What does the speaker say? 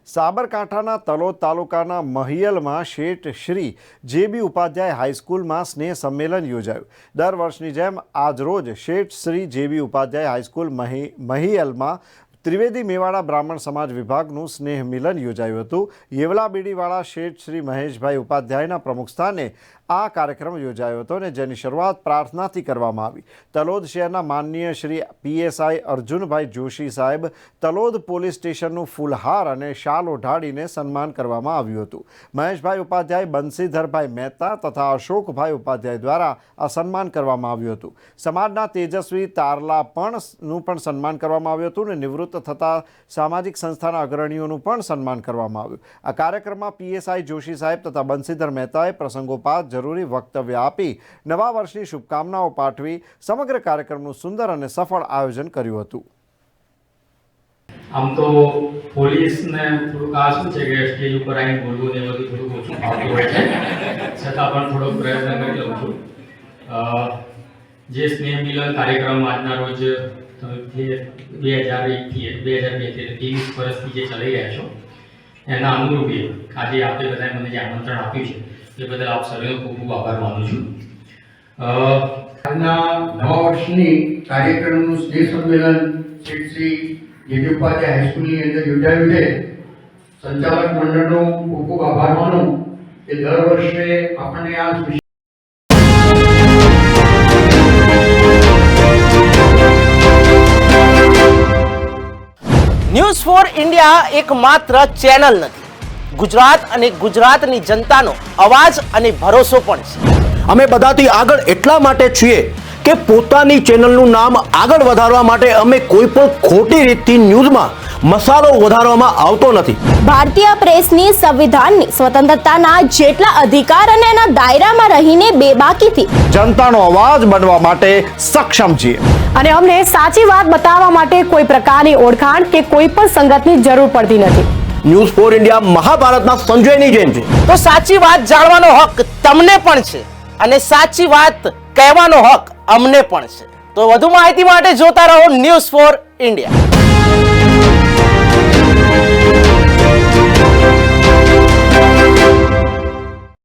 સાબરકાંઠાના તલોદ તાલુકાના મહિયલમાં શેઠ શ્રી જે.બી. ઉપાધ્યાય હાઈસ્કૂલમાં સ્નેહ સંમેલન યોજાયું। દર વર્ષની જેમ આજરોજ શેઠ શ્રી જે.બી. ઉપાધ્યાય હાઈસ્કૂલ મહિયલમાં ત્રિવેદી મેવાડા બ્રાહ્મણ સમાજ વિભાગનું સ્નેહ મિલન યોજાયું હતું। યેવલા બીડીવાળા શેઠ શ્રી મહેશભાઈ ઉપાધ્યાયના પ્રમુખ સ્થાને આ કાર્યક્રમ યોજાયો હતો અને જેની શરૂઆત પ્રાર્થનાથી કરવામાં આવી। તલોદ શહેરના માનનીય શ્રી પીએસઆઈ અર્જુનભાઈ જોશી સાહેબ તલોદ પોલીસ સ્ટેશનનું ફૂલહાર અને શાલ ઓઢાડીને સન્માન કરવામાં આવ્યું હતું। મહેશભાઈ ઉપાધ્યાય, બંસીધરભાઈ મહેતા તથા અશોકભાઈ ઉપાધ્યાય દ્વારા આ સન્માન કરવામાં આવ્યું હતું। સમાજના તેજસ્વી તારલા નું પણ સન્માન કરવામાં આવ્યું હતું અને નિવૃત્ત થતા સામાજિક સંસ્થાના અગ્રણીઓનું પણ સન્માન કરવામાં આવ્યું। આ કાર્યક્રમમાં પીએસઆઈ જોશી સાહેબ તથા બંસીધર મહેતાએ પ્રસંગોપાત જરૂરી વક્તવ્ય આપી નવા વર્ષની શુભકામનાઓ પાઠવી સમગ્ર કાર્યક્રમનું સુંદર અને સફળ આયોજન કર્યું હતું। આમ તો પોલીસને થોડુંક આ શું છે કે સ્ટેજ ઉપર આવીને બોલવું ને બધું થોડુંક ઓછું ફાવતું હોય છે, છતાં પણ થોડોક પ્રયત્ન કરી લઉં છું। જે સ્નેહ મિલન કાર્યક્રમ આજના રોજ 2002 23 વર્ષથી જે ચલાવી રહ્યા છો એના અનુરૂપે આજે આપણે બધાએ મને જે આમંત્રણ આપ્યું છે એ બદલ આપ સર્વેનો ખૂબ ખૂબ આભાર માનું છું। આજના નવા વર્ષની કાર્યક્રમનું સ્નેહ સંમેલન શ્રી જે.બી. ઉપાધ્યાય હાઈસ્કૂલની અંદર યોજાયું છે। સંચાલક મંડળનો ખૂબ ખૂબ આભાર માનું કે દર વર્ષે આપણને આ ન્યૂઝ4 ઇન્ડિયા એકમાત્ર ચેનલ નથી, ગુજરાત અને ગુજરાતની જનતાનો અવાજ અને ભરોસો પણ છે। અમે બધાથી આગળ એટલા માટે છીએ કે પોતાની ચેનલનું નામ આગળ વધારવા માટે અમે કોઈ પણ ખોટી રીતથી ન્યૂઝમાં મસાલો વધારવામાં આવતો નથી। ભારતીય પ્રેસની સંવિધાનની સ્વતંત્રતાના જેટલા અધિકાર અને એના દાયરામાં રહીને બેબાકીથી જનતાનો અવાજ બનવા માટે સક્ષમ છીએ અને અમને સાચી વાત બતાવવા માટે કોઈ પ્રકારની ઓળખાણ કે કોઈ પણ સંગતની જરૂર પડતી નથી। ન્યૂઝ4 ઇન્ડિયા મહાભારતના સંજયની જેમ છે, તો સાચી વાત જાણવાનો હક તમને પણ છે અને સાચી વાત કહેવાનો હક અમને પણ છે। તો વધુ માહિતી માટે જોતા રહો ન્યૂઝ4 ઇન્ડિયા।